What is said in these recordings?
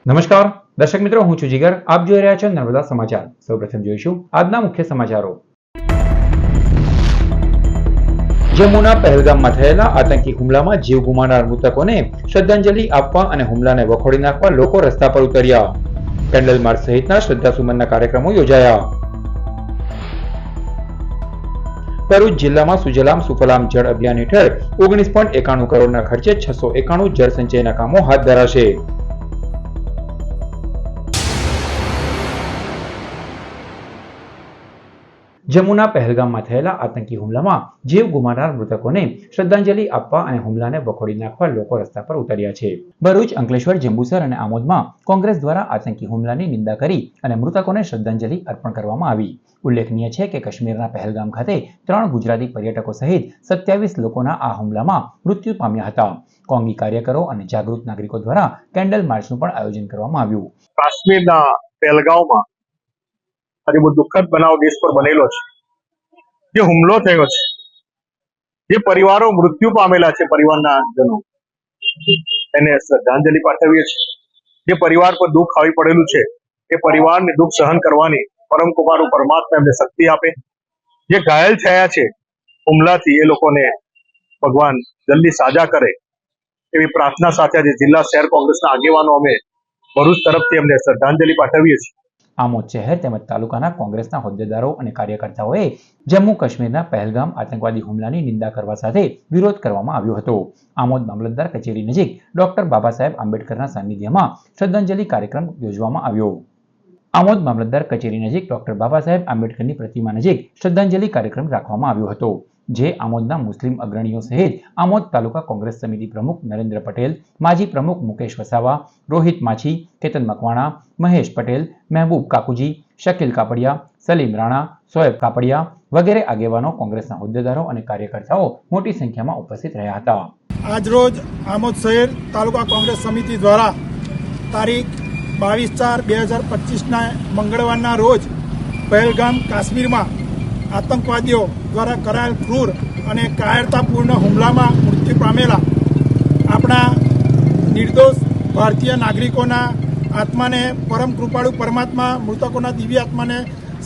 નમસ્કાર દર્શક મિત્રો, હું છું જીગર. આપ જોઈ રહ્યા છો નર્મદા સમાચાર. સૌપ્રથમ જોઈશું આજના મુખ્ય સમાચારો. જમ્મુના પહેલગામમાં થયેલા આતંકી હુમલામાં જીવ ગુમાવનાર મૃતકોને શ્રદ્ધાંજલિ આપવા અને હુમલાને વખોડી નાખવા લોકો રસ્તા પર ઉતર્યા. કેન્ડલ માર્ચ સહિતના શ્રદ્ધાસુમનના કાર્યક્રમો યોજાયા. ભરૂચ જિલ્લામાં સુજલામ સુફલામ જળ અભિયાન હેઠળ 19.91 કરોડના ખર્ચે 691 જળ સંચયના કામો હાથ ધરાશે. જમ્મુના પહેલગામમાં થયેલા આતંકી હુમલામાં જીવ ગુમાવનાર મૃતકોને શ્રદ્ધાંજલિ આપવા અને હુમલાને વખોડી નાખવા લોકો રસ્તા પર ઉતર્યા છે. ભરૂચ, અંકલેશ્વર, જંબુસર અને આમોદમાં કોંગ્રેસ દ્વારા આતંકી હુમલાની નિંદા કરી અને મૃતકોને શ્રદ્ધાંજલિ અર્પણ કરવામાં આવી. ઉલ્લેખનીય છે કે કાશ્મીરના પહેલગામ ખાતે 3 ગુજરાતી પર્યટકો સહિત 27 લોકોના આ હુમલામાં મૃત્યુ પામ્યા હતા. કોંગી કાર્યકરો અને જાગૃત નાગરિકો દ્વારા કેન્ડલ માર્ચનું પણ આયોજન કરવામાં આવ્યું. કાશ્મીરના પહેલગામમાં આજે બહુ દુઃખદ બનાવ દેશ પર બનેલો છે. જે હુમલો થયો છે, જે પરિવારો મૃત્યુ પામેલા છે, પરિવારના જનો એને શ્રદ્ધાંજલિ પાઠવીએ છીએ. જે પરિવાર પર દુઃખ આવી પડેલું છે એ પરિવારને દુઃખ સહન કરવાની પરમ કૃપાળુ પરમાત્મા એમને શક્તિ આપે. જે ઘાયલ થયા છે હુમલાથી એ લોકોને ભગવાન જલ્દી સાજા કરે એવી પ્રાર્થના સાથે આજે જિલ્લા શહેર કોંગ્રેસના આગેવાનો અમે ભરૂચ તરફથી એમને શ્રદ્ધાંજલિ પાઠવીએ છીએ. આમોદ શહેર તેમજ તાલુકાના કોંગ્રેસના હોદ્દેદારો અને કાર્યકર્તાઓએ જમ્મુ કાશ્મીરના પહેલગામ આતંકવાદી હુમલાની નિંદા કરવા સાથે વિરોધ કરવામાં આવ્યો હતો. આમોદ મામલતદાર કચેરી નજીક ડોક્ટર બાબા સાહેબ આંબેડકરના સાનિધ્યમાં શ્રદ્ધાંજલિ કાર્યક્રમ યોજવામાં આવ્યો. આમોદ મામલતદાર કચેરી નજીક ડોક્ટર બાબા સાહેબ આંબેડકરની પ્રતિમા નજીક શ્રદ્ધાંજલિ કાર્યક્રમ રાખવામાં આવ્યો હતો, જે આમોદના મુસ્લિમ અગ્રણીઓ સહિત આમોદ તાલુકા કોંગ્રેસ સમિતિ પ્રમુખ નરેન્દ્ર પટેલ, માજી પ્રમુખ મુકેશ વસાવા, રોહિત માછી, કેતન મકવાણા, મહેશ પટેલ, મહેબૂબ કાકુજી, શકીલ કાપડિયા, સલીમ રાણા, સોએબ કાપડિયા વગેરે આગેવાનો, કોંગ્રેસના હોદ્દેદારો અને કાર્યકર્તાઓ મોટી સંખ્યામાં ઉપસ્થિત રહ્યા હતા. આજરોજ આમોદ શહેર તાલુકા કોંગ્રેસ સમિતિ દ્વારા તારીખ 22/4/2025ના મંગળવારના રોજ પહેલગામ કાશ્મીરમાં આતંકવાદીઓ દ્વારા કરાયેલ ક્રૂર અને કાયરતાપૂર્ણ હુમલામાં મૃત્યુ પામેલા આપણા નિર્દોષ ભારતીય નાગરિકોના આત્માને પરમ કૃપાળુ પરમાત્મા મૃતકોના દિવ્ય આત્માને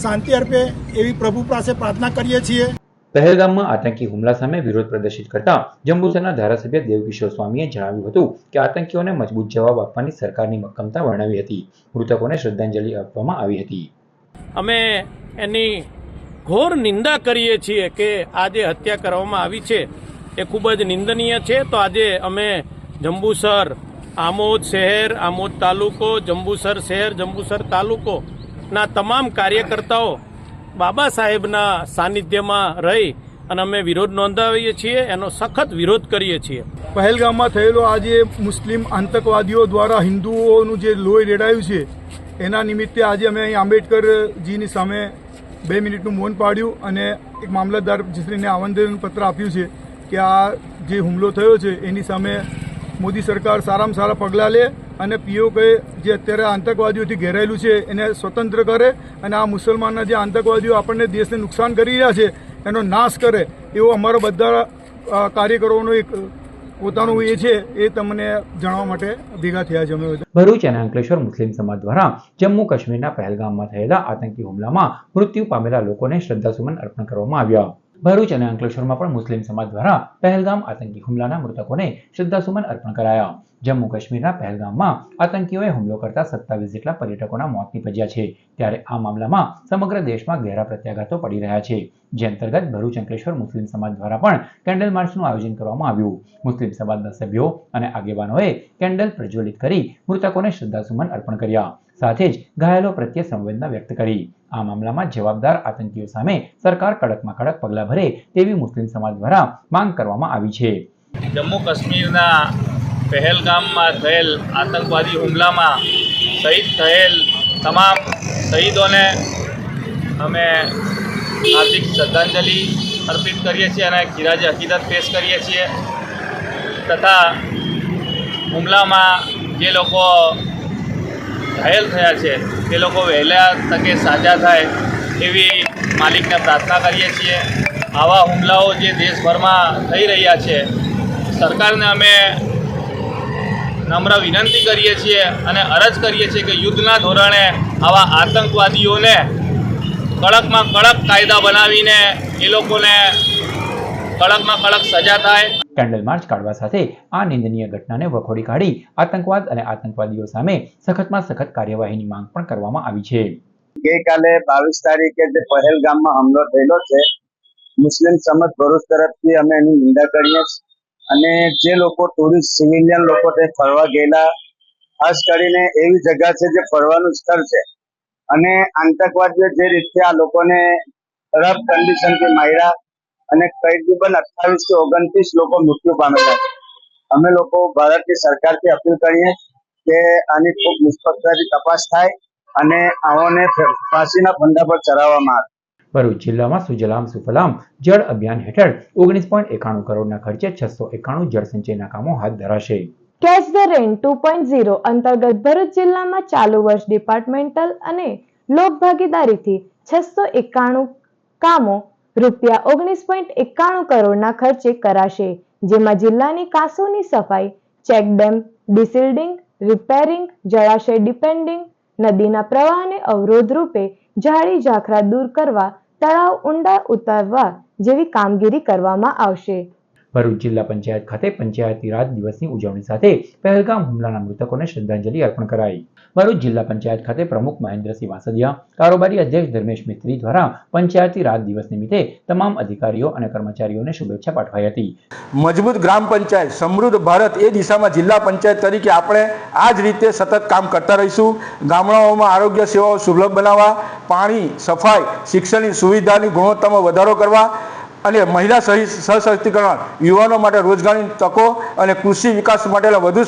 શાંતિ અર્પે એવી પ્રભુ પાસે પ્રાર્થના કરીએ છીએ. પહેલગામમાં આતંકી હુમલા સામે વિરોધ પ્રદર્શિત કરતા જંબુસરના ધારાસભ્ય દેવકિશોર સ્વામીએ જણાવ્યું હતું કે આતંકીઓને મજબૂત જવાબ આપવાની સરકારની મક્કમતા વર્ણવી હતી. મૃતકોને શ્રદ્ધાંજલિ આપવામાં આવી હતી. અમે એની ઘોર નિંદા કરીએ છીએ કે આ જે હત્યા કરવામાં આવી છે એ ખૂબ જ નિંદનીય છે. તો આજે અમે જંબુસર, આમોદ શહેર, આમોદ તાલુકો, જંબુસર શહેર, જંબુસર તાલુકોના તમામ કાર્યકર્તાઓ બાબા સાહેબના સાનિધ્યમાં રહી અને અમે વિરોધ નોંધાવીએ છીએ, એનો સખત વિરોધ કરીએ છીએ. પહેલગામમાં થયેલો આજે મુસ્લિમ આતંકવાદીઓ દ્વારા હિન્દુઓનું જે લોહી રેડાયું છે એના નિમિત્તે આજે અમે અહીં આંબેડકરજીની સામે 2 મિનિટનું મૌન પાડ્યું અને એક મામલતદારશ્રીને આવેદનપત્ર આપ્યું છે કે આ જે હુમલો થયો છે એની સામે મોદી સરકાર સારામાં સારા પગલાં લે અને પીઓકે જે અત્યારે આતંકવાદીઓથી ઘેરાયેલું છે એને સ્વતંત્ર કરે અને આ મુસલમાનના જે આતંકવાદીઓ આપણને દેશને નુકસાન કરી રહ્યા છે એનો નાશ કરે એવો અમારો બધા કાર્યકરોનો એક પોતાનું એ છે એ તમને જણાવવા માટે ભેગા થયા છે. અમે ભરૂચ અને અંકલેશ્વર મુસ્લિમ સમાજ દ્વારા જમ્મુ કાશ્મીરના પહેલગામમાં થયેલા આતંકી હુમલામાં મૃત્યુ પામેલા લોકોને શ્રદ્ધાસુમન અર્પણ કરવામાં આવ્યા. ભરૂચ અને અંકલેશ્વરમાં પણ મુસ્લિમ સમાજ દ્વારા પહેલગામ આતંકી હુમલાના મૃતકોને શ્રદ્ધાસુમન અર્પણ કરાયા. જમ્મુ કાશ્મીરના પહેલગામમાં આતંકીઓએ હુમલો કરતા 27 જેટલા પર્યટકોના મોત નીપજ્યા છે. ત્યારે આ મામલામાં સમગ્ર દેશમાં ઘેરા પ્રત્યાઘાતો પડી રહ્યા છે, જે અંતર્ગત ભરૂચ અંકલેશ્વર મુસ્લિમ સમાજ દ્વારા પણ કેન્ડલ માર્ચનું આયોજન કરવામાં આવ્યું. મુસ્લિમ સમાજના સભ્યો અને આગેવાનોએ કેન્ડલ પ્રજ્વલિત કરી મૃતકોને શ્રદ્ધાસુમન અર્પણ કર્યા, સાથે જ ઘાયલો પ્રત્યે સંવેદના વ્યક્ત કરી. આ મામલામાં જવાબદાર આતંકીઓ સામે સરકાર કડકમાં કડક પગલાં ભરે તેવી મુસ્લિમ સમાજ દ્વારા માંગ કરવામાં આવી છે. જમ્મુ કાશ્મીરના પહેલગામમાં થયેલ આતંકવાદી હુમલામાં શહીદ થયેલ તમામ શહીદોને અમે હાર્દિક શ્રદ્ધાંજલિ અર્પિત કરીએ છીએ અને ખીરાજે હકીકત પેશ કરીએ છીએ તથા હુમલામાં જે લોકો ઘાયલ થયા છે તે લોકો વહેલા તકે સાજા થાય એવી માલિકને પ્રાર્થના કરીએ છીએ. આવા હુમલાઓ જે દેશભરમાં થઈ રહ્યા છે, સરકારને અમે નમ્ર વિનંતી કરીએ છીએ અને અરજ કરીએ છીએ કે યુદ્ધના ધોરણે આવા આતંકવાદીઓને કડકમાં કડક કાયદા બનાવીને એ લોકોને કડકમાં કડક સજા થાય. કેન્ડલ માર્ચ કાઢવા સાથે આ નિંદનીય ઘટનાને વખોડી કાઢી આતંકવાદ અને આતંકવાદીઓ સામે સખતમાં સખત કાર્યવાહીની માંગ પણ કરવામાં આવી છે. ગઈકાલે 22 તારીખે જે પહેલગામમાં હુમલો થયેલો છે, મુસ્લિમ સમાજ ભરૂચ તરફથી અમે એની નિંદા કરીએ છીએ અને જે લોકો ટુરિસ્ટ સિવિલિયન લોકો તે ફરવા ગયેલા, ખાસ કરીને એવી જગ્યા છે જે ફરવાનું સ્થળ છે અને આતંકવાદીઓ જે રીતે આ લોકોને રફ કન્ડિશનથી માર્યા અને કરીબન 28 થી 29 લોકો મૃત્યુ પામેલા છે. અમે લોકો ભારતની સરકારથી અપીલ કરીએ કે આની ખૂબ નિષ્પક્ષતાથી તપાસ થાય અને આઓને ફાંસીના ફંદા પર ચડાવવામાં આવે. ભરૂચ જિલ્લામાં સુજલામ સુફલામ જળ અભિયાન હેઠળ 19.91 કરોડના ખર્ચે 691 જળસંચયના કામો હાથ ધરાશે. કેચ ધ રેન 2.0 અંતર્ગત ભરૂચ જિલ્લામાં ચાલુ વર્ષ ડિપાર્ટમેન્ટલ અને લોક ભાગીદારીથી 691 કામો રૂપિયા 19.91 કરોડના ખર્ચે કરાશે, જેમાં જિલ્લાની કાંસોની સફાઈ, ચેકડેમ ડિસિલ્ડિંગ, રિપેરિંગ, જળાશય ડિપેન્ડિંગ, નદીના પ્રવાહને અવરોધ રૂપે ઝાડી ઝાખરા દૂર કરવા, તળાવ ઊંડા ઉતારવા જેવી કામગીરી કરવામાં આવશે. ભરૂચ જિલ્લા પંચાયત ખાતે પંચાયતી રાજ દિવસની ઉજવણી સાથે પહેલગામ હુમલાના મૃતકોને શ્રદ્ધાંજલિ અર્પણ કરાઈ. ભરૂચ જિલ્લા પંચાયત ખાતે પ્રમુખ મહેન્દ્રસિંહ વાસદિયા, કારોબારી અધ્યક્ષ ધર્મેશ મિસ્ત્રી દ્વારા પંચાયતી રાજ દિવસ નિમિત્તે તમામ અધિકારીઓ અને કર્મચારીઓને શુભેચ્છા પાઠવાઈ હતી. મજબૂત ગ્રામ પંચાયત, સમૃદ્ધ ભારત, એ દિશામાં જિલ્લા પંચાયત તરીકે આપણે આ જ રીતે સતત કામ કરતા રહીશું. ગામડાઓમાં આરોગ્ય સેવાઓ સુલભ બનાવવા, પાણી, સફાઈ, શિક્ષણની સુવિધાની ગુણવત્તામાં વધારો કરવા અને મહિલા સશક્તિકરણ, યુવાનો માટે રોજગારની તકો અને કૃષિ વિકાસ માટેના વધુ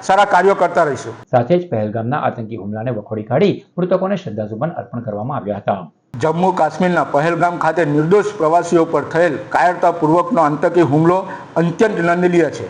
સારા કાર્યો કરતા રહીશું. સાથે જ પહેલગામના આતંકી હુમલાને વખોડી કાઢી મૃતકોને શ્રદ્ધાસુમન અર્પણ કરવામાં આવ્યા હતા. જમ્મુ કાશ્મીરના પહેલગામ ખાતે નિર્દોષ પ્રવાસીઓ પર થયેલ કાયરતાપૂર્વકનો આતંકી હુમલો અત્યંત નિંદનીય છે.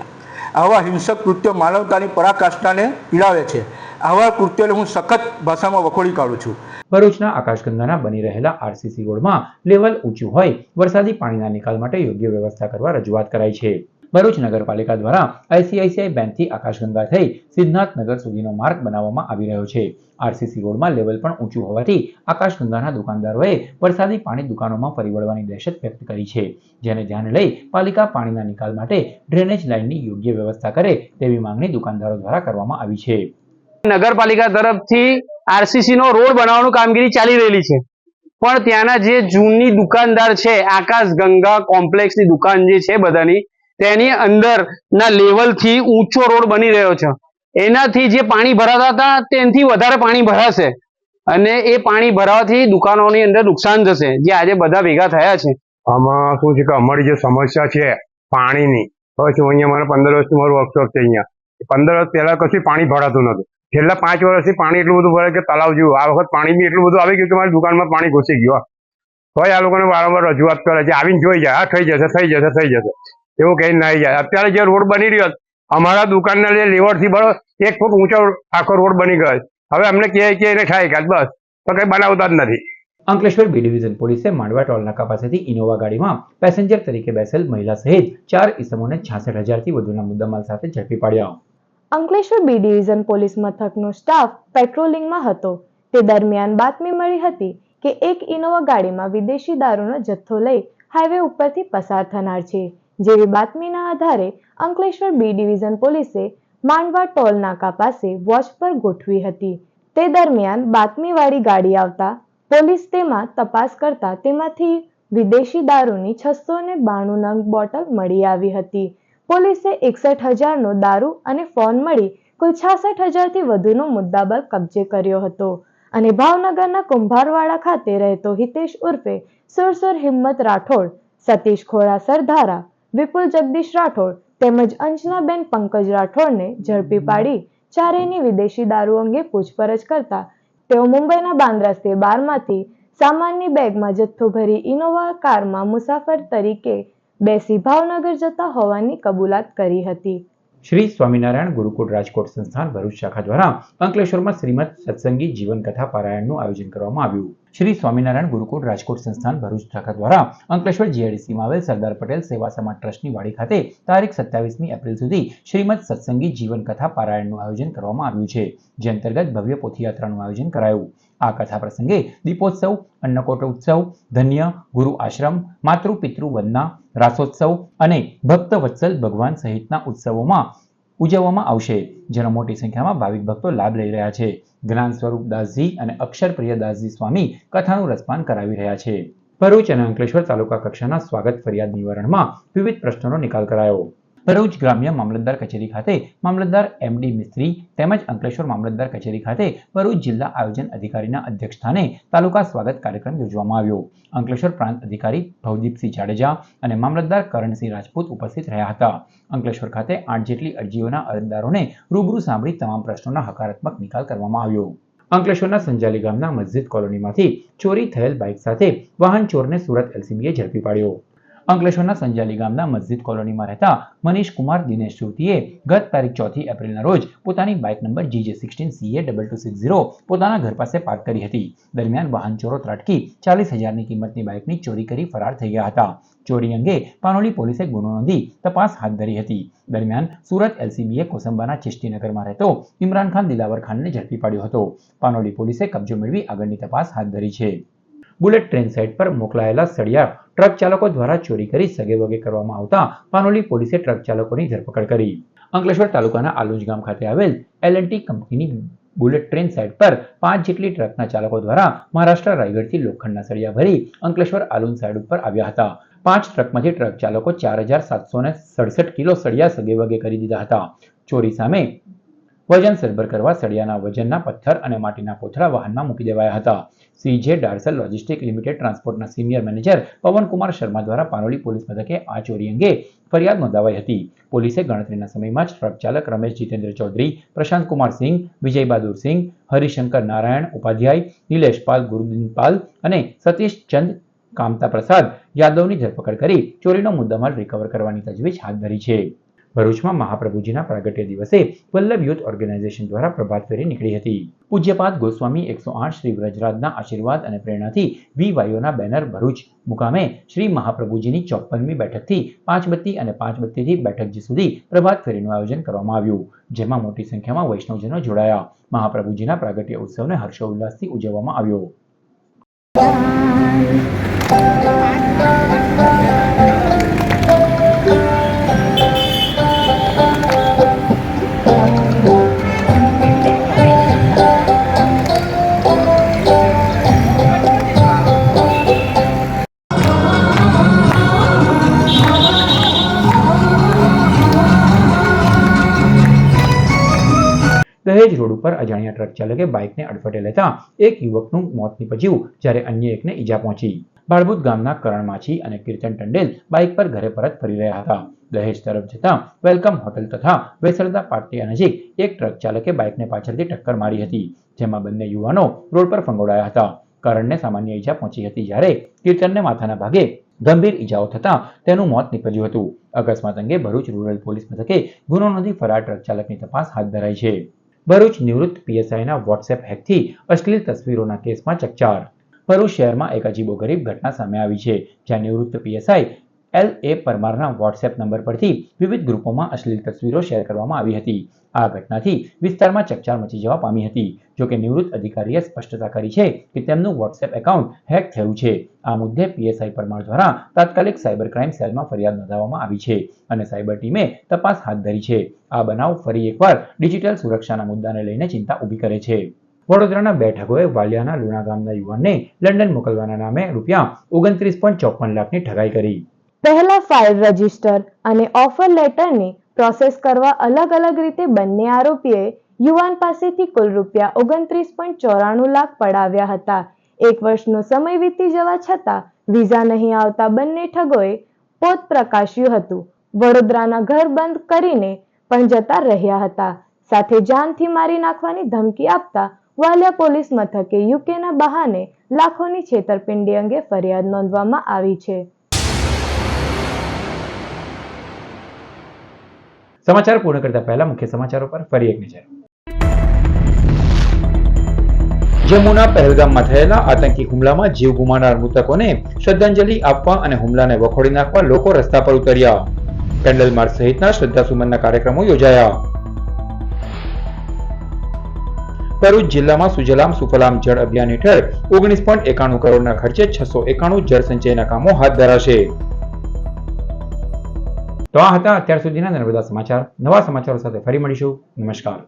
આવા હિંસક કૃત્યો માનવતાની પરાકાષ્ઠાને પીડાવે છે. આવા કૃત્યોને હું સખત ભાષામાં વખોડી કાઢું છું. ભરૂચના આકાશગંગાના બની રહેલા આરસીસી રોડમાં લેવલ ઊંચું હોય વરસાદી પાણીના નિકાલ માટે યોગ્ય વ્યવસ્થા કરવા રજૂઆત કરાઈ છે. ભરૂચ નગરપાલિકા દ્વારા આઈસીઆઈસીઆઈ બેંકથી આકાશગંગા થઈ સિદ્ધનાથનગર સુધીનો માર્ગ બનાવવામાં આવી રહ્યો છે. આરસીસી રોડમાં લેવલ પણ ઊંચું હોવાથી આકાશગંગાના દુકાનદારોએ વરસાદી પાણી દુકાનોમાં ફરી વળવાની દહેશત વ્યક્ત કરી છે, જેને ધ્યાને લઈ પાલિકા પાણીના નિકાલ માટે ડ્રેનેજ લાઇનની યોગ્ય વ્યવસ્થા કરે તેવી માંગણી દુકાનદારો દ્વારા કરવામાં આવી છે. નગરપાલિકા તરફથી આરસીસી નો રોડ બનાવવાનું કામગીરી ચાલી રહેલી છે, પણ ત્યાંના જે જૂની દુકાનદાર છે, આકાશ ગંગા કોમ્પ્લેક્સની દુકાન જે છે બધાની, તેની અંદર ના લેવલ થી ઊંચો રોડ બની રહ્યો છે. એનાથી જે પાણી ભરાતા હતા તેનાથી વધારે પાણી ભરાશે અને એ પાણી ભરાવાથી દુકાનોની અંદર નુકસાન જશે, જે આજે બધા ભેગા થયા છે. આમાં શું છે કે અમારી જે સમસ્યા છે પાણીની, હવે શું અહીંયા મારે 15 વર્ષથી મારું વર્કશોપ છે. અહીંયા 15 વર્ષ પહેલા કશું પાણી ભરાતું નતું. છેલ્લા 5 વર્ષથી પાણી એટલું બધું ભરે કે તલાવ જેવું. આ વખત પાણી બી એટલું બધું આવી ગયું કે મારી દુકાનમાં પાણી ઘૂસી ગયું. તો આ લોકોને વારંવાર રજૂઆત કરે છે, આવીને જોઈ જાય, આ થઈ જશે એવું કહીને નાઈ જાય. અત્યારે જે રોડ બની રહ્યો અમારા દુકાનના જે લેવડથી બરો 1 ફૂટ ઊંચો આખો રોડ બની ગયો. હવે અમને કહે કે એને થાય કે બસ, તો કઈ બનાવતા જ નથી. અંકલેશ્વર બી ડિવિઝન પોલીસે માંડવા ટોલ નાકા પાસેથી ઇનોવા ગાડીમાં પેસેન્જર તરીકે બેસેલ મહિલા સહિત 4 ઇસમોને 66,000થી વધુના મુદ્દામાલ સાથે ઝડપી પાડ્યા. અંકલેશ્વર બી ડિવિઝન પોલીસ મથકનો સ્ટાફ પેટ્રોલિંગમાં હતો તે દરમિયાન બાતમી મળી હતી કે એક ઇનોવા ગાડીમાં વિદેશી દારૂનો જથ્થો લઈ હાઈવે ઉપરથી પસાર થનાર છે. જેવી બાતમીના આધારે અંકલેશ્વર બી ડિવિઝન પોલીસે માંડવા ટોલ નાકા પાસે વોચ પર ગોઠવી હતી. તે દરમિયાન બાતમીવાળી ગાડી આવતા પોલીસ તેમાં તપાસ કરતા તેમાંથી વિદેશી દારૂની 692 નંગ બોટલ મળી આવી હતી. પોલીસે 61,000નો દારૂ અને ફોન મળી કુલ 66,000થી વધુનો મુદ્દામાલ કબજે કર્યો હતો અને ભાવનગરના કુંભારવાડા ખાતે રહેતો હિતેશ ઉર્ફે સુરસુર હિંમત રાઠોડ, સતીશ ખોડા સરધારા, વિપુલ જગદીશ રાઠોડ તેમજ અંજનાબેન પંકજ રાઠોડને ઝડપી પાડી ચારેયની વિદેશી દારૂ અંગે પૂછપરછ કરતા તેઓ મુંબઈના બાંદ્રા સ્તે બારમાંથી સામાનની બેગમાં જથ્થો ભરી ઇનોવા કારમાં મુસાફર તરીકે બેસી ભાવનગર જતા હોવાની કબૂલાત કરી હતી. શ્રી સ્વામિનારાયણ ગુરુકુળ રાજકોટ સંસ્થાન ભરૂચ શાખા દ્વારા અંકલેશ્વરમાં શ્રીમદ સત્સંગી જીવન કથા પારાયણનું આયોજન કરવામાં આવ્યું. શ્રી સ્વામિનારાયણ ગુરુકુળ રાજકોટ સંસ્થાન ભરૂચ શાખા દ્વારા અંકલેશ્વર જીઆઈડીસીમાં આવેલ સરદાર પટેલ સેવા સમાજ ટ્રસ્ટની વાડી ખાતે તારીખ 27મી એપ્રિલ સુધી શ્રીમદ સત્સંગી જીવન કથા પારાયણનું આયોજન કરવામાં આવ્યું છે, જે અંતર્ગત ભવ્ય પોથયાત્રાનું આયોજન કરાયું. આ કથા પ્રસંગે દીપોત્સવ, અન્નકોટ ઉત્સવ, ધન્ય ગુરુ આશ્રમ, માતૃ પિતૃ વંદના, રાસોત્સવ અને ભક્ત વત્સલ ભગવાન સહિતના ઉત્સવોમાં ઉજવવામાં આવશે, જેનો મોટી સંખ્યામાં ભાવિક ભક્તો લાભ લઈ રહ્યા છે. જ્ઞાન સ્વરૂપ દાસજી અને અક્ષર પ્રિય દાસજી સ્વામી કથાનું રસપાન કરાવી રહ્યા છે. ભરૂચ અને અંકલેશ્વર તાલુકા કક્ષાના સ્વાગત ફરિયાદ નિવારણમાં વિવિધ પ્રશ્નોનો નિકાલ કરાયો. ભરૂચ ગ્રામ્ય મામલતદાર કચેરી ખાતે મામલતદાર એમડી મિસ્ત્રી તેમજ અંકલેશ્વર મામલતદાર કચેરી ખાતે ભરૂચ જિલ્લા આયોજન અધિકારીના અધ્યક્ષસ્થાને તાલુકા સ્વાગત કાર્યક્રમ યોજવામાં આવ્યો. અંકલેશ્વર પ્રાંત અધિકારી ભવદીપસિંહ જાડેજા અને મામલતદાર કરણસિંહ રાજપૂત ઉપસ્થિત રહ્યા હતા. અંકલેશ્વર ખાતે 8 જેટલી અરજીઓના અરજદારોને રૂબરૂ સાંભળી તમામ પ્રશ્નોના હકારાત્મક નિકાલ કરવામાં આવ્યો. અંકલેશ્વરના સંજાલી ગામના મસ્જિદ કોલોનીમાંથી ચોરી થયેલ બાઇક સાથે વાહન ચોરને સુરત એલસીબીએ ઝડપી પાડ્યો. અંકલેશ્વરના સંજાલી ગામના મસ્જિદ કોલોનીમાં રહેતા મનીષ કુમાર દિનેશ શ્રુતિએ ગત તારીખ 4 એપ્રિલના રોજ પોતાની બાઇક નંબર GJ16CA2260 પોતાના ઘર પાસે પાર્ક કરી હતી. દરમિયાન વાહન ચોરો ત્રાટકી 40,000ની કિંમતની બાઇકની ચોરી કરી ફરાર થઈ ગયા હતા. ચોરી અંગે પાનોલી પોલીસે ગુનો નોંધી તપાસ હાથ ધરી હતી. દરમિયાન સુરત એલસીબીએ કોસંબાના ચિશ્તીનગરમાં રહેતો ઇમરાન ખાન દિલાવર ખાનને ઝડપી પાડ્યો હતો. પાનોલી પોલીસે કબજો મેળવી આગળની તપાસ હાથ ધરી છે. બુલેટ ટ્રેન સાઇટ પર મોકલાયેલા સળિયા ટ્રક ચાલકો દ્વારા ચોરી કરી સગેવગે કરવામાં આવતા પાનોલી પોલીસે ટ્રક ચાલકોની ધરપકડ કરી. અંકલેશ્વર તાલુકાના આલુંજ ગામ ખાતે આવેલ L&T કંપનીની બુલેટ ટ્રેન સાઇટ પર 5 જેટલી ટ્રકના ચાલકો દ્વારા મહારાષ્ટ્ર રાયગઢથી લોખંડના સળિયા ભરી અંકલેશ્વર આલુંજ સાઇટ ઉપર આવ્યા હતા. 5 ટ્રકમાંથી ટ્રક ચાલકો 4,767 કિલો સળિયા સગેવગે કરી દીધા હતા. ચોરી સામે વજન સરભર કરવા સળિયાના વજનના પથ્થર અને માટીના કોથળા વાહનમાં મૂકી દેવાયા હતા. CJ ડાર્સલ લોજિસ્ટિક લિમિટેડ ટ્રાન્સપોર્ટના સિનિયર મેનેજર પવનકુમાર શર્મા દ્વારા પાનોલી પોલીસ મથકે આ ચોરી અંગે ફરિયાદ નોંધાવાઈ હતી. પોલીસે ગણતરીના સમયમાં જ ટ્રક ચાલક રમેશ જીતેન્દ્ર ચૌધરી, પ્રશાંત કુમાર સિંહ, વિજય બહાદુર સિંહ, હરિશંકર નારાયણ ઉપાધ્યાય, નિલેશપાલ ગુરુદીનપાલ અને સતીશ ચંદ કામતા પ્રસાદ યાદવની ધરપકડ કરી ચોરીનો મુદ્દામાલ રિકવર કરવાની તજવીજ હાથ ધરી છે. ભરૂચમાં મહાપ્રભુજીના પ્રાગટ્ય દિવસે વલ્લભ યુથ ઓર્ગેનાઇઝેશન દ્વારા પ્રભાત ફેરી નીકળી હતી. પૂજ્યપાદ ગોસ્વામી 108 શ્રી વ્રજરાજના આશીર્વાદ અને પ્રેરણાથી VYOના બેનર ભરૂચ મુકામે શ્રી મહાપ્રભુજીની 54મી બેઠકથી 5 બત્તી અને 5 બત્તીથી બેઠકજી સુધી પ્રભાત ફેરીનું આયોજન કરવામાં આવ્યું, જેમાં મોટી સંખ્યામાં વૈષ્ણવજનો જોડાયા. મહાપ્રભુજીના પ્રાગટ્ય ઉત્સવને હર્ષોલ્લાસથી ઉજવવામાં આવ્યો. દહેજ રોડ ઉપર અજાણ્યા ટ્રક ચાલકે બાઇકને અડફટે લેતા એક યુવકનું મોત નીપજ્યું, જ્યારે અન્ય એકને ઈજા પહોંચી. બાળભૂત ગામના કરણ માછી અને કીર્તન ટંડેલ બાઇક પર ઘરે પરત ફરી રહ્યા હતા. દહેજ તરફ જતા વેલકમ હોટલ તથા વેસરદા પાટિયા નજીક એક ટ્રક ચાલકે બાઇકને પાછળથી ટક્કર મારી હતી, જેમાં બંને યુવાનો રોડ પર ફંગોળાયા હતા. કરણને સામાન્ય ઈજા પહોંચી હતી, જ્યારે કીર્તનને માથાના ભાગે ગંભીર ઈજાઓ થતા તેનું મોત નીપજ્યું હતું. અકસ્માત અંગે ભરૂચ રૂરલ પોલીસ મથકે ગુનો નોંધી ફરાર ટ્રક ચાલકની તપાસ હાથ ધરાઈ છે. ભરૂચ નિવૃત્ત PSIના વોટ્સએપ હેકથી અશ્લીલ તસવીરોના કેસમાં ચકચાર. ભરૂચ શહેરમાં એક અજીબોગરીબ ઘટના સામે આવી છે, જ્યાં નિવૃત્ત PSI LA પરમારના વોટ્સએપ નંબર પરથી વિવિધ ગ્રુપોમાં અશ્લીલ તસવીરો શેર કરવામાં આવી હતી. આ ઘટનાથી વિસ્તારમાં ચકચાર મચી જવા પામી હતી. જોકે નિવૃત્ત અધિકારીએ સ્પષ્ટતા કરી છે કે તેમનું વોટ્સએપ એકાઉન્ટ હેક થયું છે. આ મુદ્દે PSI પરમાર દ્વારા તાત્કાલિક સાયબર ક્રાઇમ સેલમાં ફરિયાદ નોંધાવવામાં આવી છે અને સાયબર ટીમે તપાસ હાથ ધરી છે. આ બનાવ ફરી એકવાર ડિજિટલ સુરક્ષાના મુદ્દાને લઈને ચિંતા ઊભી કરે છે. વડોદરાના 2 ઠગોએ વાલિયાના લુણા ગામના યુવાનને લંડન મોકલવાના નામે ₹29.54 લાખની ઠગાઈ કરી. પહેલા ફાઇલ રજિસ્ટર અને ઓફર લેટરની પ્રોસેસ કરવા અલગ અલગ રીતે બંને આરોપીએ યુવાન પાસેથી કુલ ₹29.94 લાખ પડાવ્યા હતા. 1 વર્ષનો સમય વીતી જવા છતાં વિઝા નહીં આવતા બંને ઠગોએ પોત પ્રકાશ્યું હતું. વડોદરાના ઘર બંધ કરીને પણ જતા રહ્યા હતા. સાથે જાનથી મારી નાખવાની ધમકી આપતા વાલિયા પોલીસ મથકે યુકેના બહાને લાખોની છેતરપિંડી અંગે ફરિયાદ નોંધવામાં આવી છે. સમાચાર પૂર્ણ કરતા પહેલા મુખ્ય સમાચારો પર ફરી એક નજર. જમ્મુના પહેલગામમાં થયેલા આતંકી હુમલામાં જીવ ગુમાવનાર મૃતકોને શ્રદ્ધાંજલિ આપવા અને હુમલાને વખોડી નાખવા લોકો રસ્તા પર ઉતર્યા. કેન્ડલ માર્ચ સહિતના શ્રદ્ધાસુમનના કાર્યક્રમો યોજાયા. ભરૂચ જિલ્લામાં સુજલામ સુફલામ જળ અભિયાન હેઠળ 19.91 કરોડના ખર્ચે 691 જળ સંચયના કામો હાથ ધરાશે. તો આ હતા અત્યાર સુધીના નર્મદા સમાચાર. નવા સમાચારો સાથે ફરી મળીશું. નમસ્કાર.